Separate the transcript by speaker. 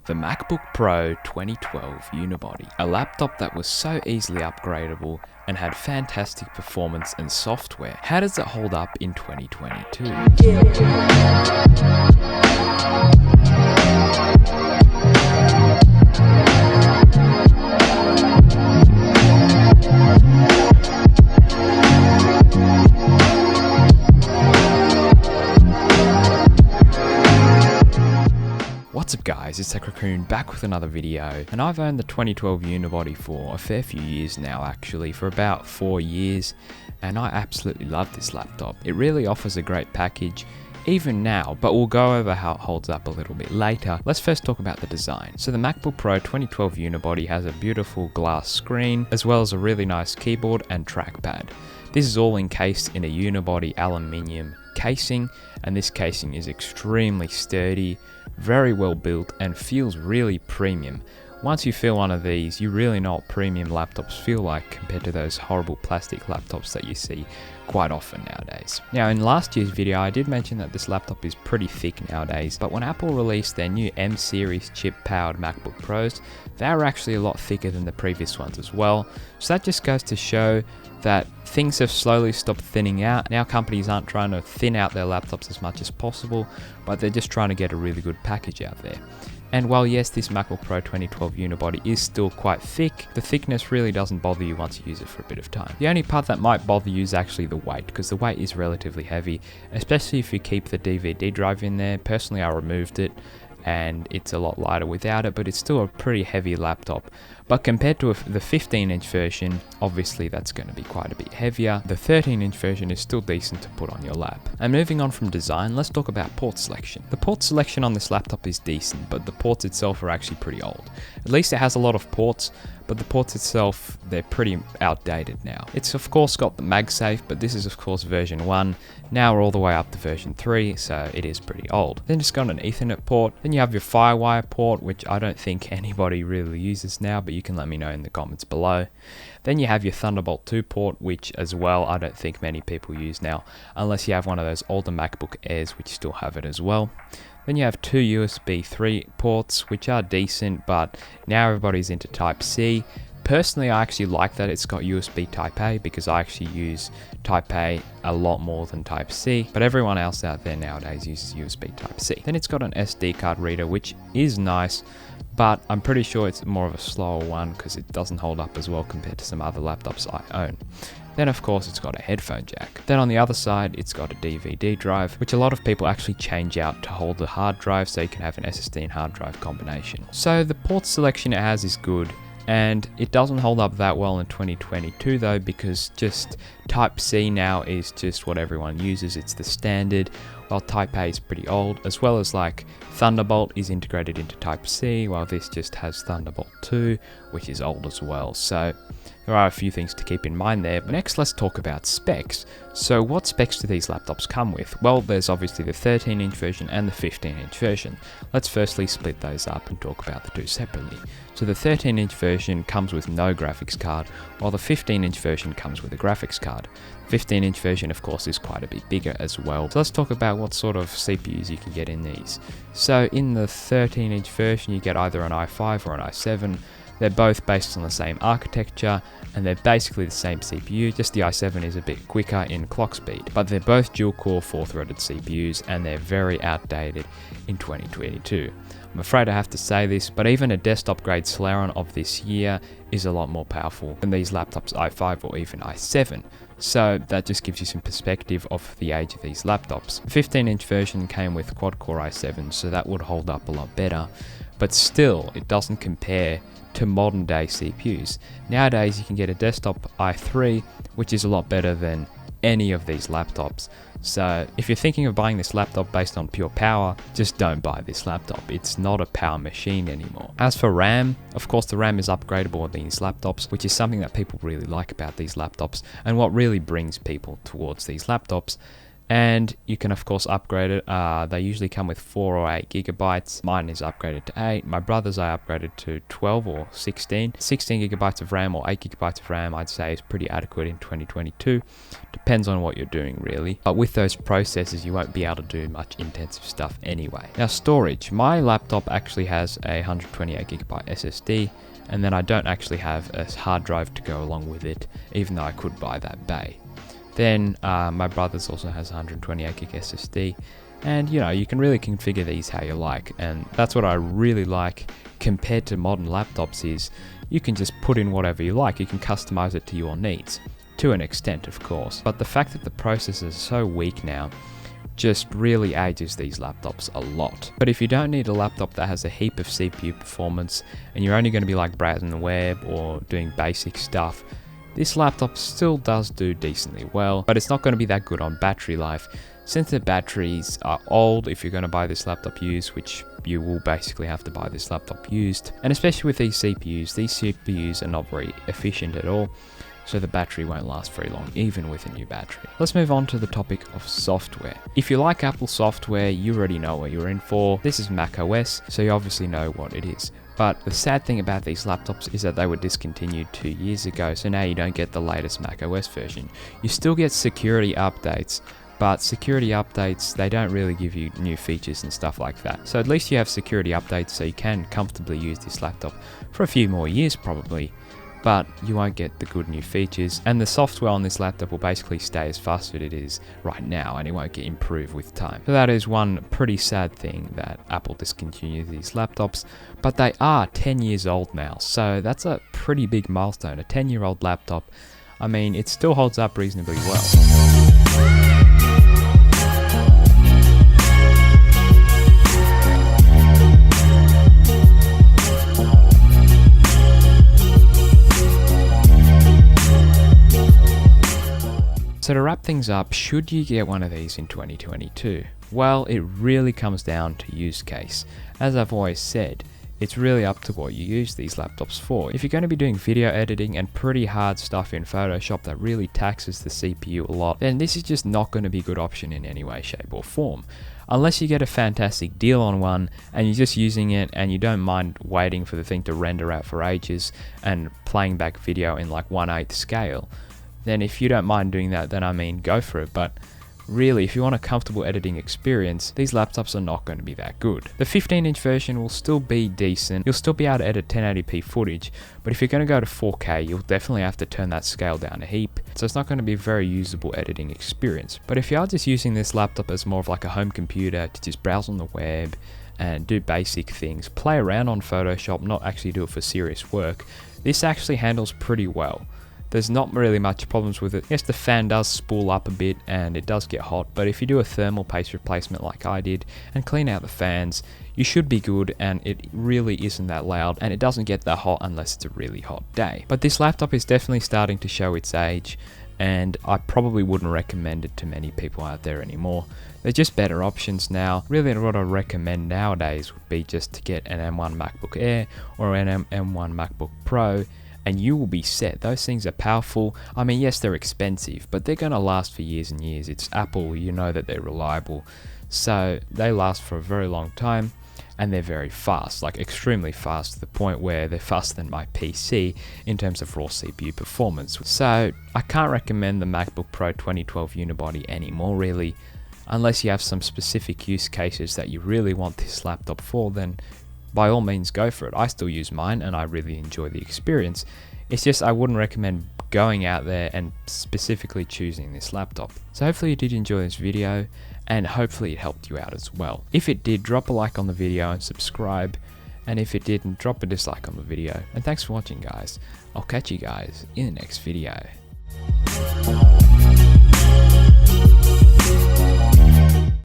Speaker 1: the MacBook Pro 2012 Unibody, a laptop that was so easily upgradable and had fantastic performance and software. How does it hold up in 2022? What's up guys, it's tech-raccoon back with another video, and I've owned the 2012 Unibody for a fair few years now actually, for about 4 years, and I absolutely love this laptop. It really offers a great package even now, but we'll go over how it holds up a little bit later. Let's first talk about the design. So the MacBook Pro 2012 Unibody has a beautiful glass screen, as well as a really nice keyboard and trackpad. This is all encased in a Unibody aluminium casing, and this casing is extremely sturdy, very well built, and feels really premium. Once you feel one of these, you really know what premium laptops feel like compared to those horrible plastic laptops that you see quite often nowadays. Now, in last year's video, I did mention that this laptop is pretty thick nowadays, but when Apple released their new M series chip-powered MacBook Pros, they were actually a lot thicker than the previous ones as well. So that just goes to show that things have slowly stopped thinning out. Now companies aren't trying to thin out their laptops as much as possible, but they're just trying to get a really good package out there. And while yes, this MacBook Pro 2012 Unibody is still quite thick, the thickness really doesn't bother you once you use it for a bit of time. The only part that might bother you is actually the weight, because the weight is relatively heavy, especially if you keep the DVD drive in there. Personally, I removed it, and it's a lot lighter without it, but it's still a pretty heavy laptop. But compared to the 15-inch version, obviously that's going to be quite a bit heavier. The 13-inch version is still decent to put on your lap. And moving on from design, let's talk about port selection. The port selection on this laptop is decent, but the ports itself are actually pretty old. At least it has a lot of ports, but the ports itself, they're pretty outdated now. It's of course got the MagSafe, but this is of course version 1. Now we're all the way up to version 3, so it is pretty old. Then it's got an Ethernet port. Then you have your Firewire port, which I don't think anybody really uses now, but you can let me know in the comments below. Then you have your Thunderbolt 2 port, which as well I don't think many people use now, unless you have one of those older MacBook Airs which still have it as well. Then you have 2 USB 3 ports, which are decent, but now everybody's into Type-C. Personally, I actually like that it's got USB Type-A, because I actually use Type-A a lot more than Type-C, but everyone else out there nowadays uses USB Type-C. Then it's got an SD card reader, which is nice, but I'm pretty sure it's more of a slower one because it doesn't hold up as well compared to some other laptops I own. Then of course it's got a headphone jack. Then on the other side it's got a DVD drive, which a lot of people actually change out to hold a hard drive, so you can have an SSD and hard drive combination. So the port selection it has is good, and it doesn't hold up that well in 2022 though, because just Type-C now is just what everyone uses. It's the standard, while Type-A is pretty old, as well as like Thunderbolt is integrated into Type-C, while this just has Thunderbolt 2, which is old as well. So there are a few things to keep in mind there. But next, let's talk about specs. So what specs do these laptops come with? Well, there's obviously the 13-inch version and the 15-inch version. Let's firstly split those up and talk about the two separately. So the 13-inch version comes with no graphics card, while the 15-inch version comes with a graphics card. The 15-inch version, of course, is quite a bit bigger as well. So let's talk about what sort of CPUs you can get in these. So in the 13-inch version, you get either an i5 or an i7. They're both based on the same architecture, and they're basically the same CPU, just the i7 is a bit quicker in clock speed. But they're both dual-core 4-threaded CPUs, and they're very outdated in 2022. I'm afraid I have to say this, but even a desktop-grade Celeron of this year is a lot more powerful than these laptops i5 or even i7. So that just gives you some perspective of the age of these laptops. The 15-inch version came with quad-core i7, so that would hold up a lot better. But still, it doesn't compare to modern day CPUs. Nowadays you can get a desktop i3, which is a lot better than any of these laptops. So if you're thinking of buying this laptop based on pure power, just don't buy this laptop. It's not a power machine anymore. As for RAM, of course the RAM is upgradable on these laptops, which is something that people really like about these laptops, and what really brings people towards these laptops. And you can of course upgrade it. They usually come with 4 or 8 gigabytes. Mine is upgraded to 8. My brother's I upgraded to 12 or 16. 16 gigabytes of RAM or 8 gigabytes of RAM I'd say is pretty adequate in 2022. Depends on what you're doing really. But with those processors you won't be able to do much intensive stuff anyway. Now storage. My laptop actually has a 128 gigabyte SSD. And then I don't actually have a hard drive to go along with it, even though I could buy that bay. Then my brother's also has 128 gig SSD, and you can really configure these how you like, and that's what I really like compared to modern laptops is you can just put in whatever you like. You can customize it to your needs, to an extent of course, but the fact that the processor is so weak now just really ages these laptops a lot. But if you don't need a laptop that has a heap of CPU performance and you're only going to be like browsing the web or doing basic stuff, this laptop still does do decently well, but it's not going to be that good on battery life since the batteries are old if you're going to buy this laptop used, which you will basically have to buy this laptop used. And especially with these CPUs are not very efficient at all, so the battery won't last very long, even with a new battery. Let's move on to the topic of software. If you like Apple software, you already know what you're in for. This is Mac OS, so you obviously know what it is. But the sad thing about these laptops is that they were discontinued 2 years ago, so now you don't get the latest Mac OS version. You still get security updates, but security updates, they don't really give you new features and stuff like that. So at least you have security updates so you can comfortably use this laptop for a few more years probably, but you won't get the good new features, and the software on this laptop will basically stay as fast as it is right now and it won't get improved with time. So that is one pretty sad thing that Apple discontinued these laptops, but they are 10 years old now, so that's a pretty big milestone. A 10-year-old laptop, I mean, it still holds up reasonably well. So to wrap things up, should you get one of these in 2022? Well, it really comes down to use case. As I've always said, it's really up to what you use these laptops for. If you're going to be doing video editing and pretty hard stuff in Photoshop that really taxes the CPU a lot, then this is just not going to be a good option in any way, shape or form. Unless you get a fantastic deal on one and you're just using it and you don't mind waiting for the thing to render out for ages and playing back video in like 1/8 scale. Then if you don't mind doing that, then I mean, go for it. But really, if you want a comfortable editing experience, these laptops are not going to be that good. The 15-inch version will still be decent. You'll still be able to edit 1080p footage, but if you're going to go to 4K, you'll definitely have to turn that scale down a heap. So it's not going to be a very usable editing experience. But if you are just using this laptop as more of like a home computer to just browse on the web and do basic things, play around on Photoshop, not actually do it for serious work, this actually handles pretty well. There's not really much problems with it. Yes, the fan does spool up a bit and it does get hot, but if you do a thermal paste replacement like I did and clean out the fans, you should be good, and it really isn't that loud and it doesn't get that hot unless it's a really hot day. But this laptop is definitely starting to show its age, and I probably wouldn't recommend it to many people out there anymore. They're just better options now. Really what I recommend nowadays would be just to get an M1 MacBook Air or an M1 MacBook Pro, and you will be set. Those things are powerful. I mean, yes, they're expensive, but they're gonna last for years and years. It's Apple, you know that they're reliable. So they last for a very long time, and they're very fast, like extremely fast, to the point where they're faster than my PC in terms of raw CPU performance. So I can't recommend the MacBook Pro 2012 Unibody anymore really, unless you have some specific use cases that you really want this laptop for, then by all means go for it. I still use mine and I really enjoy the experience. It's just I wouldn't recommend going out there and specifically choosing this laptop. So hopefully you did enjoy this video, and hopefully it helped you out as well. If it did, drop a like on the video and subscribe, and if it didn't, drop a dislike on the video. And thanks for watching guys. I'll catch you guys in the next video.